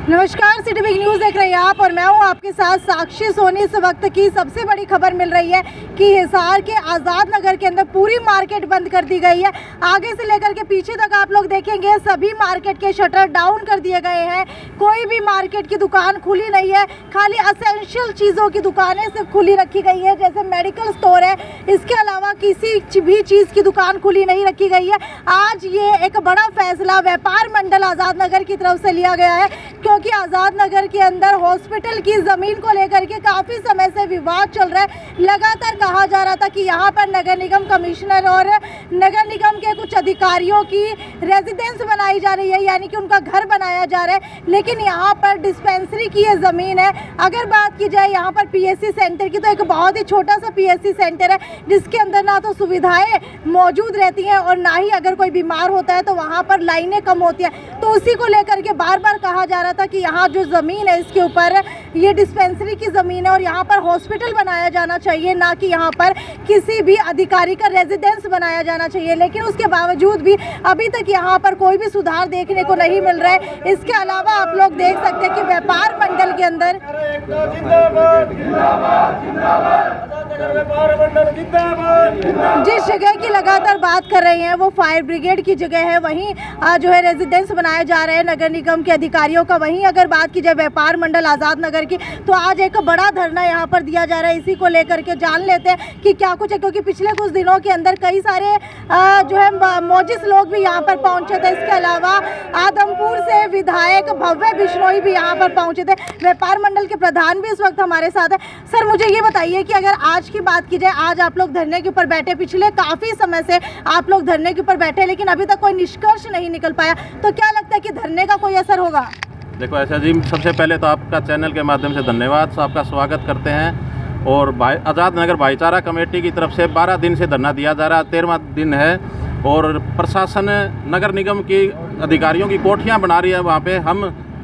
नमस्कार, city big news देख रहे हैं आप और मैं हूं आपके साथ साक्षी सोनी। इस वक्त की सबसे बड़ी खबर मिल रही है कि हिसार के आज़ाद नगर के अंदर पूरी मार्केट बंद कर दी गई है। आगे से लेकर के पीछे तक आप लोग देखेंगे सभी मार्केट के शटर डाउन कर दिए गए हैं। कोई भी मार्केट की दुकान खुली नहीं है, खाली असेंशियल चीज़ों की दुकानें सिर्फ खुली रखी गई है, जैसे मेडिकल स्टोर है। इसके अलावा किसी भी चीज़ की दुकान खुली नहीं रखी गई है। आज ये एक बड़ा फैसला व्यापार मंडल आज़ाद नगर की तरफ से लिया गया है, क्योंकि आज़ाद नगर के अंदर हॉस्पिटल की ज़मीन को लेकर के काफ़ी समय से विवाद चल रहा है। लगातार कहा जा रहा था कि यहाँ पर नगर निगम कमिश्नर और नगर निगम के कुछ अधिकारियों की रेजिडेंस बनाई जा रही है, यानी कि उनका घर बनाया जा रहा है। लेकिन यहाँ पर डिस्पेंसरी की ये ज़मीन है। अगर बात की जाए यहाँ पर पीएससी सेंटर की, तो एक बहुत ही छोटा सा पीएससी सेंटर है, जिसके अंदर ना तो सुविधाएँ मौजूद रहती हैं और ना ही अगर कोई बीमार होता है तो वहाँ पर लाइनें कम होती हैं। तो उसी को लेकर के बार बार कहा जा रहा था कि यहाँ जो ज़मीन है इसके ऊपर ये डिस्पेंसरी की ज़मीन है और यहाँ पर हॉस्पिटल बनाया जाना चाहिए, ना कि यहाँ पर किसी भी अधिकारी का रेजिडेंस बनाया जाना चाहिए। लेकिन उसके बावजूद भी अभी तक यहाँ पर कोई भी सुधार देखने को नहीं मिल रहा है। इसके अलावा आप लोग देख सकते हैं कि व्यापार मंडल के अंदर जिस जगह की लगातार बात कर रहे हैं वो फायर ब्रिगेड की जगह है, वहीं जो है रेजिडेंस बनाए जा रहे हैं नगर निगम के अधिकारियों का। वहीं अगर बात की जाए व्यापार मंडल आज़ाद नगर की, तो आज एक बड़ा धरना यहाँ पर दिया जा रहा है। इसी को लेकर के जान लेते हैं कि क्या कुछ है, क्योंकि पिछले कुछ दिनों के अंदर कई सारे जो है मौजिस लोग भी यहाँ पर पहुँचे थे। इसके अलावा आदमपुर से विधायक भव्य बिश्नोई भी यहाँ पर पहुँचे थे। व्यापार मंडल के प्रधान भी इस वक्त हमारे साथ है। सर, मुझे ये बताइए कि अगर आज की बात की जाए, आज आप लोग धरने के ऊपर बैठे, पिछले काफ़ी समय से आप लोग धरने के ऊपर बैठे, लेकिन अभी तक कोई निष्कर्ष नहीं निकल पाया, तो क्या लगता है कि धरने का कोई असर होगा? देखो ऐसा जी, सबसे पहले तो आपका चैनल के माध्यम से धन्यवाद, तो आपका स्वागत करते हैं। और आज़ाद नगर भाईचारा कमेटी की तरफ से 12 दिन से धरना दिया जा रहा है, 13वां दिन है। और प्रशासन नगर निगम की अधिकारियों की कोठियां बना रही है। वहाँ पे हम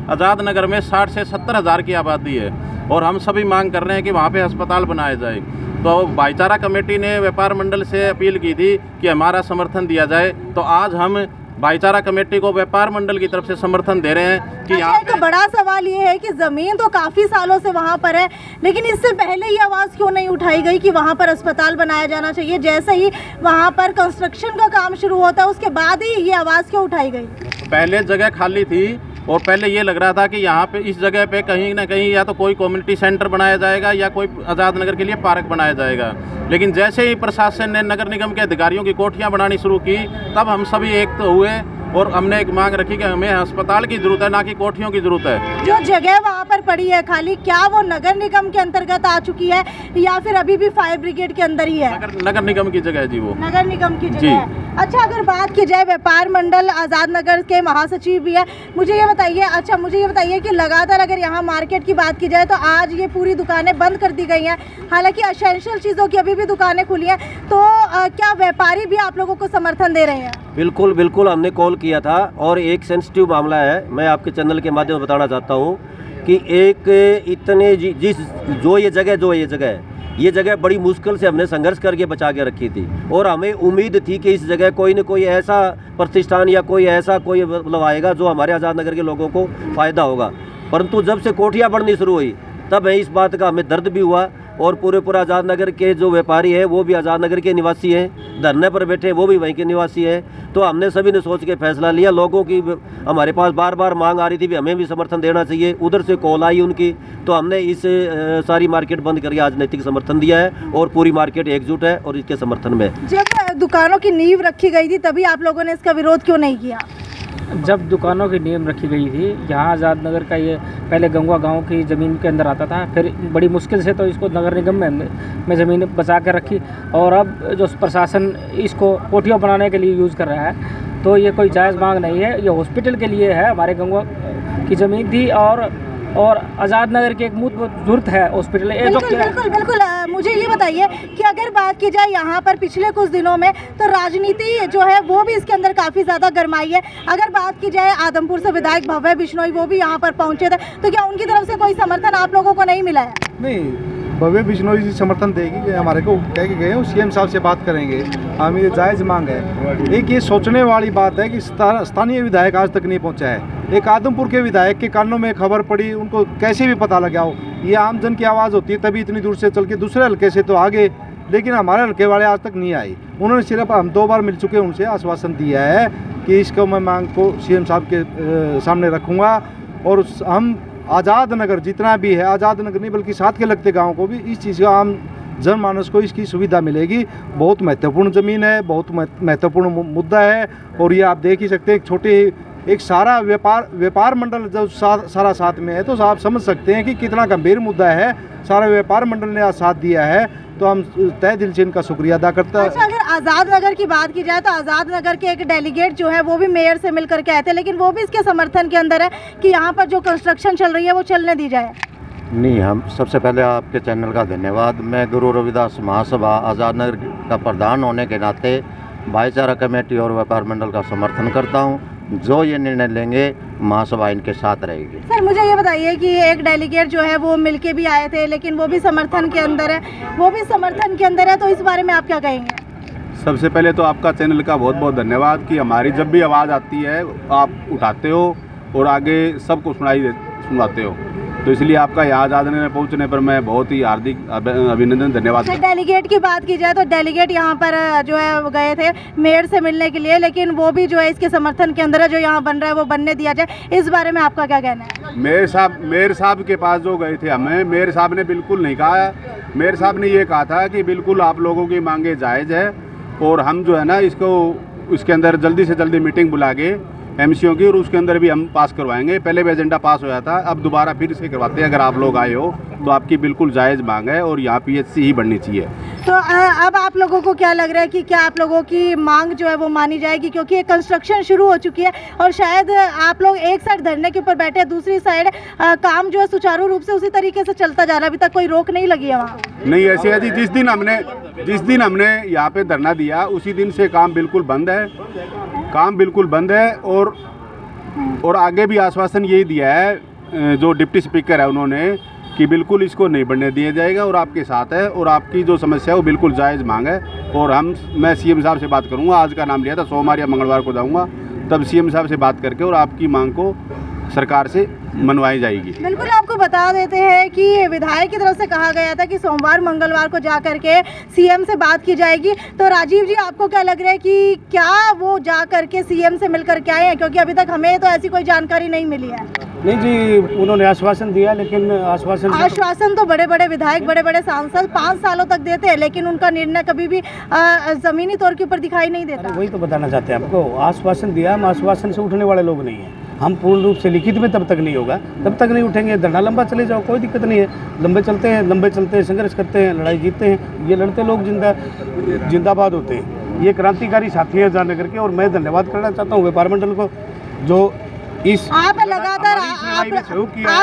आज़ाद नगर में 60 से 70 हज़ार की आबादी है और हम सभी मांग कर रहे हैं कि वहाँ पे अस्पताल बनाया जाए। तो भाईचारा कमेटी ने व्यापार मंडल से अपील की थी कि हमारा समर्थन दिया जाए। तो आज हम भाईचारा कमेटी को व्यापार मंडल की तरफ से समर्थन दे रहे हैं कि यहाँ एक बड़ा सवाल ये है कि ज़मीन तो काफ़ी सालों से वहाँ पर है, लेकिन इससे पहले ये आवाज़ क्यों नहीं उठाई गई कि वहाँ पर अस्पताल बनाया जाना चाहिए? जैसे ही वहाँ पर कंस्ट्रक्शन का काम शुरू होता है उसके बाद ही ये आवाज़ क्यों उठाई गई? पहले जगह खाली थी और पहले ये लग रहा था कि यहाँ पे इस जगह पे कहीं ना कहीं या तो कोई कम्युनिटी सेंटर बनाया जाएगा या कोई आज़ाद नगर के लिए पार्क बनाया जाएगा। लेकिन जैसे ही प्रशासन ने नगर निगम के अधिकारियों की कोठियाँ बनानी शुरू की, तब हम सभी एक तो हुए और हमने एक मांग रखी कि हमें अस्पताल की ज़रूरत है, ना कि कोठियों की ज़रूरत है। जो जगह वहाँ पर पड़ी है खाली, क्या वो नगर निगम के अंतर्गत आ चुकी है या फिर अभी भी फायर ब्रिगेड के अंदर ही है? नगर निगम की जगह है जी, वो नगर निगम की जगह है। अच्छा, अगर बात की जाए व्यापार मंडल आज़ाद नगर के महासचिव भी है, मुझे ये बताइए कि लगातार अगर यहाँ मार्केट की बात की जाए तो आज ये पूरी दुकानें बंद कर दी गई हैं। हालांकि असेंशियल चीज़ों की अभी भी दुकानें खुली हैं, तो क्या व्यापारी भी आप लोगों को समर्थन दे रहे हैं? बिल्कुल बिल्कुल, हमने कॉल किया था और एक सेंसिटिव मामला है। मैं आपके चैनल के माध्यम से बताना चाहता हूँ कि एक इतने ये जगह बड़ी मुश्किल से हमने संघर्ष करके बचा के रखी थी और हमें उम्मीद थी कि इस जगह कोई न कोई ऐसा प्रतिष्ठान या कोई मतलब आएगा जो हमारे आज़ाद नगर के लोगों को फ़ायदा होगा। परंतु जब से कोठियाँ बढ़नी शुरू हुई तब इस बात का हमें दर्द भी हुआ। और पूरे आज़ाद नगर के जो व्यापारी है वो भी आज़ाद नगर के निवासी हैं, धरने पर बैठे वो भी वहीं के निवासी हैं। तो हमने सभी ने सोच के फैसला लिया। लोगों की हमारे पास बार बार मांग आ रही थी भी हमें भी समर्थन देना चाहिए, उधर से कॉल आई उनकी, तो हमने इस सारी मार्केट बंद करके आज नैतिक समर्थन दिया है और पूरी मार्केट एकजुट है और इसके समर्थन में। जब दुकानों की नींव रखी गई थी तभी आप लोगों ने इसका विरोध क्यों नहीं किया? जब दुकानों की नींव रखी गई थी, यहाँ आज़ाद नगर का ये पहले गंगवा गांव की ज़मीन के अंदर आता था, फिर बड़ी मुश्किल से तो इसको नगर निगम में ज़मीन बचा कर रखी और अब जो प्रशासन इसको कोठियाँ बनाने के लिए यूज़ कर रहा है, तो ये कोई जायज़ मांग नहीं है। ये हॉस्पिटल के लिए है। हमारे गंगवा की ज़मीन थी और आज़ाद नगर की एक मूल जरूरत है हॉस्पिटल। बिल्कुल। मुझे ये बताइए कि अगर बात की जाए यहाँ पर पिछले कुछ दिनों में, तो राजनीति जो है वो भी इसके अंदर काफ़ी ज़्यादा गरमाई है। अगर बात की जाए आदमपुर से विधायक भव्य बिश्नोई वो भी यहाँ पर पहुँचे थे, तो क्या उनकी तरफ से कोई समर्थन आप लोगों को नहीं मिला है? नहीं, भव्य बिश्नोई जी समर्थन देगी कि हमारे को कह के गए हैं, सीएम साहब से बात करेंगे, हम ये जायज़ मांग है। एक ये सोचने वाली बात है कि स्थानीय विधायक आज तक नहीं पहुंचा है। एक आदमपुर के विधायक के कानों में खबर पड़ी, उनको कैसे भी पता लगा हो, ये आम जन की आवाज़ होती है तभी इतनी दूर से चल के दूसरे हल्के से तो आगे, लेकिन हमारे हल्के वाले आज तक नहीं आए। उन्होंने सिर्फ, हम 2 बार मिल चुके हैं, उनसे आश्वासन दिया है कि इसको मैं मांग को सीएम साहब के सामने रखूँगा और हम आज़ाद नगर जितना भी है, आज़ाद नगर नहीं बल्कि साथ के लगते गाँव को भी इस चीज़ का आम जनमानस को इसकी सुविधा मिलेगी। बहुत महत्वपूर्ण ज़मीन है, बहुत महत्वपूर्ण मुद्दा है और ये आप देख ही सकते हैं एक सारा व्यापार मंडल जब सारा साथ में है तो आप समझ सकते हैं कि कितना गंभीर मुद्दा है। सारा व्यापार मंडल ने आज साथ दिया है तो हम तहे दिल से इनका शुक्रिया अदा करता है। अच्छा, अगर आज़ाद नगर की बात की जाए तो आज़ाद नगर के एक डेलीगेट जो है वो भी मेयर से मिल करके आए थे, लेकिन वो भी इसके समर्थन के अंदर है कि यहाँ पर जो कंस्ट्रक्शन चल रही है वो चलने दी जाए। नहीं, हम सबसे पहले आपके चैनल का धन्यवाद। मैं गुरु रविदास महासभा आज़ाद नगर का प्रधान होने के नाते भाईचारा कमेटी और व्यापार मंडल का समर्थन करता हूँ। जो ये निर्णय लेंगे महासभा इनके साथ रहेगी। सर मुझे ये बताइए कि एक डेलीगेट जो है वो मिलके भी आए थे, लेकिन वो भी समर्थन के अंदर है, तो इस बारे में आप क्या कहेंगे? सबसे पहले तो आपका चैनल का बहुत बहुत धन्यवाद कि हमारी जब भी आवाज़ आती है आप उठाते हो और आगे सबको सुनाते हो, तो इसलिए आपका यहाँ आज़ाद नगर पहुँचने पर मैं बहुत ही हार्दिक अभिनंदन धन्यवाद। डेलीगेट की बात की जाए तो डेलीगेट यहाँ पर जो है वो गए थे मेयर से मिलने के लिए, लेकिन वो भी जो है इसके समर्थन के अंदर है, जो यहाँ बन रहा है वो बनने दिया जाए, इस बारे में आपका क्या कहना है? मेयर साहब के पास जो गए थे हमें, मेयर साहब ने बिल्कुल नहीं कहा। मेयर साहब ने ये कहा था कि बिल्कुल आप लोगों की मांगे जायज़ है और हम जो है ना इसके अंदर जल्दी से जल्दी मीटिंग बुला के एमसीओ की और उसके अंदर भी हम पास करवाएंगे। पहले भी एजेंडा पास होया था, अब दोबारा फिर से करवाते हैं। अगर आप लोग आए हो तो आपकी बिल्कुल जायज़ मांग है और यहाँ पीएचसी ही बननी चाहिए। तो अब आप लोगों को क्या लग रहा है कि क्या आप लोगों की मांग जो है वो मानी जाएगी? क्योंकि ये कंस्ट्रक्शन शुरू हो चुकी है और शायद आप लोग एक साइड धरने के ऊपर बैठे हैं, दूसरी साइड काम जो है सुचारू रूप से उसी तरीके से चलता जा रहा है, अभी तक कोई रोक नहीं लगी है वहाँ? नहीं, ऐसे है जी, जिस दिन हमने यहाँ पे धरना दिया उसी दिन से काम बिल्कुल बंद है और आगे भी आश्वासन यही दिया है जो डिप्टी स्पीकर है उन्होंने कि बिल्कुल इसको नहीं बढ़ने दिया जाएगा और आपके साथ है और आपकी जो समस्या है वो बिल्कुल जायज़ मांग है। और मैं सीएम साहब से बात करूंगा, आज का नाम लिया था, सोमवार या मंगलवार को जाऊंगा, तब सीएम साहब से बात करके और आपकी मांग को सरकार से मनवाई जाएगी। बिल्कुल, आपको बता देते हैं कि विधायक की तरफ से कहा गया था कि सोमवार मंगलवार को जा करके सीएम से बात की जाएगी। तो राजीव जी, आपको क्या लग रहा है कि क्या वो जा करके सीएम से मिल करके आए हैं? क्योंकि अभी तक हमें तो ऐसी कोई जानकारी नहीं मिली है। नहीं जी, उन्होंने आश्वासन दिया, लेकिन आश्वासन तो बड़े बड़े विधायक, बड़े बड़े सांसद 5 सालों तक देते हैं, लेकिन उनका निर्णय कभी भी जमीनी तौर के ऊपर दिखाई नहीं देता। वही तो बताना चाहते हैं आपको, आश्वासन दिया, हम आश्वासन से उठने वाले लोग नहीं हैं। हम पूर्ण रूप से लिखित में तब तक नहीं होगा, तब तक नहीं उठेंगे। धरना लंबा चले जाओ, कोई दिक्कत नहीं है, लंबे चलते हैं, संघर्ष करते हैं, लड़ाई जीतते हैं। ये लड़ते लोग जिंदाबाद होते हैं। ये क्रांतिकारी साथी है आज़ाद नगर के और मैं धन्यवाद करना चाहता हूँ व्यापार मंडल को जो इस आप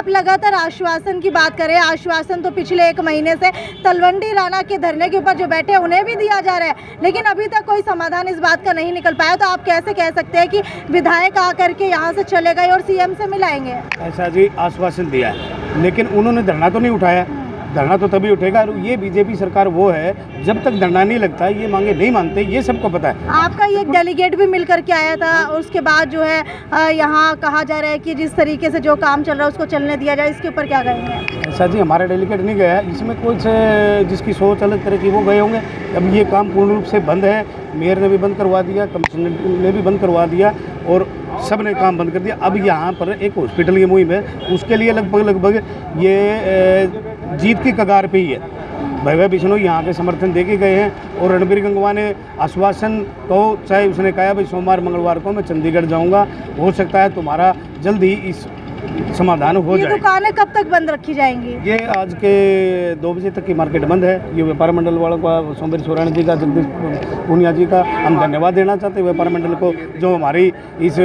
लगातार आश्वासन की बात करें। आश्वासन तो पिछले 1 महीने से तलवंडी राणा के धरने के ऊपर जो बैठे हैं उन्हें भी दिया जा रहा है, लेकिन अभी तक कोई समाधान इस बात का नहीं निकल पाया। तो आप कैसे कह सकते हैं कि विधायक आकर के यहाँ से चले गए और सीएम से मिलाएंगे? ऐसा जी, आश्वासन दिया है लेकिन उन्होंने धरना तो नहीं उठाया। धरना तो तभी उठेगा, ये बीजेपी सरकार वो है जब तक धरना नहीं लगता ये मांगे नहीं मानते, ये सबको पता है। आपका ये डेलीगेट भी मिल करके आया था और उसके बाद जो है यहाँ कहा जा रहा है कि जिस तरीके से जो काम चल रहा है उसको चलने दिया जाए, इसके ऊपर क्या कहेंगे? ऐसा जी, हमारा डेलीगेट नहीं गया, इसमें कुछ जिसकी सोच अलग तरह की वो गए होंगे। अब ये काम पूर्ण रूप से बंद है, मेयर ने भी बंद करवा दिया, कमिश्नर ने भी बंद करवा दिया और सब ने काम बंद कर दिया। अब यहाँ पर एक हॉस्पिटल की मुहिम है, उसके लिए लगभग ये जीत की कगार पे ही है। भव्य बिश्नोई यहाँ के समर्थन दे के गए हैं और रणबीर गंगवा ने आश्वासन तो चाहे उसने कहा भाई सोमवार मंगलवार को मैं चंडीगढ़ जाऊँगा, हो सकता है तुम्हारा जल्द ही इस समाधान हो जाए। दुकानें कब तक बंद रखी जाएंगी? ये आज के 2 बजे तक की मार्केट बंद है। ये व्यापार मंडल वालों का, सोमवीर सोराना जी का, जगदीश पूनिया जी का हम धन्यवाद देना चाहते हैं व्यापार मंडल को, जो हमारी इस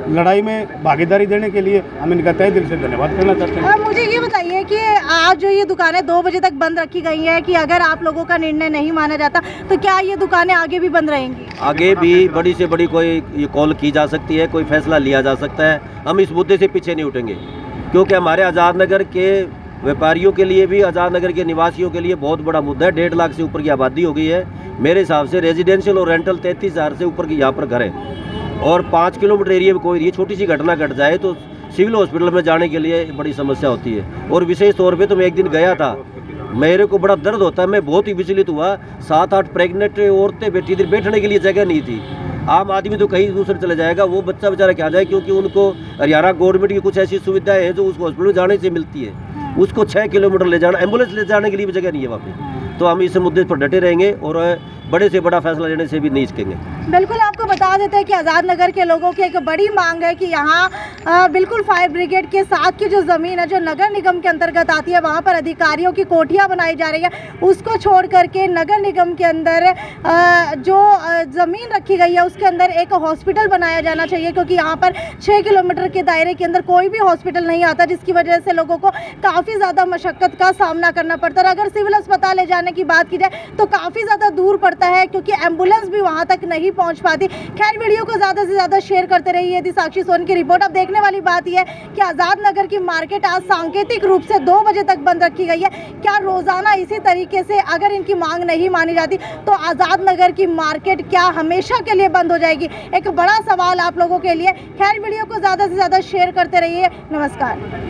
लड़ाई में भागीदारी देने के लिए हम इनका तहे दिल से धन्यवाद करना चाहते हैं। मुझे ये बताइए कि आज जो ये दुकानें 2 बजे तक बंद रखी गई हैं कि अगर आप लोगों का निर्णय नहीं माना जाता तो क्या ये दुकानें आगे भी बंद रहेंगी? आगे भी बड़ी से बड़ी कोई ये कॉल की जा सकती है, कोई फैसला लिया जा सकता है। हम इस मुद्दे से पीछे नहीं उठेंगे क्योंकि हमारे आज़ाद नगर के व्यापारियों के लिए भी, आज़ाद नगर के निवासियों के लिए बहुत बड़ा मुद्दा है। 1.5 लाख से ऊपर की आबादी हो गई है। मेरे हिसाब से रेजिडेंशियल और रेंटल 33,000 से ऊपर की यहाँ पर घर है और 5 किलोमीटर एरिया में कोई छोटी सी घटना घट जाए तो सिविल हॉस्पिटल में जाने के लिए बड़ी समस्या होती है। और विशेष तौर पे तो मैं एक दिन गया था, मेरे को बड़ा दर्द होता है, मैं बहुत ही विचलित हुआ। 7-8 प्रेग्नेंट औरतें बैठी थी, बैठने के लिए जगह नहीं थी। आम आदमी तो कहीं दूसरे चले जाएगा, वो बच्चा बेचारा क्या जाए, क्योंकि उनको हरियाणा गवर्नमेंट की कुछ ऐसी सुविधाएं हैं जो उस हॉस्पिटल में जाने से मिलती है। उसको 6 किलोमीटर ले जाना, एम्बुलेंस ले जाने के लिए भी जगह नहीं है वहाँ पे। तो हम इस मुद्दे पर डटे रहेंगे और बड़े से बड़ा फैसला लेने से भी नहीं हिचकेंगे। बिल्कुल, आपको बता देते हैं कि आज़ाद नगर के लोगों की एक बड़ी मांग है कि यहाँ बिल्कुल फायर ब्रिगेड के साथ की जो ज़मीन है जो नगर निगम के अंतर्गत आती है, वहाँ पर अधिकारियों की कोठियाँ बनाई जा रही है, उसको छोड़ करके नगर निगम के अंदर जो ज़मीन रखी गई है उसके अंदर एक हॉस्पिटल बनाया जाना चाहिए, क्योंकि यहाँ पर 6 किलोमीटर के दायरे के अंदर कोई भी हॉस्पिटल नहीं आता, जिसकी वजह से लोगों को काफ़ी ज़्यादा मशक्क़त का सामना करना पड़ता है। अगर सिविल अस्पताल ले जाने की बात की जाए तो काफ़ी ज़्यादा दूर पड़ता है, क्योंकि एम्बुलेंस भी वहां तक नहीं पहुंच पाती। खैर, वीडियो को ज़्यादा से ज़्यादा शेयर करते रहिए। यदि साक्षी सोनी की रिपोर्ट। अब देखने वाली बात यह है कि आज़ाद नगर की मार्केट आज सांकेतिक रूप से 2 बजे तक बंद रखी गई है। क्या रोज़ाना इसी तरीके से अगर इनकी मांग नहीं मानी जाती तो आज़ाद नगर की मार्केट क्या हमेशा के लिए बंद हो जाएगी? एक बड़ा सवाल आप लोगों के लिए। खैर, वीडियो को ज़्यादा से ज़्यादा शेयर करते रहिए। नमस्कार।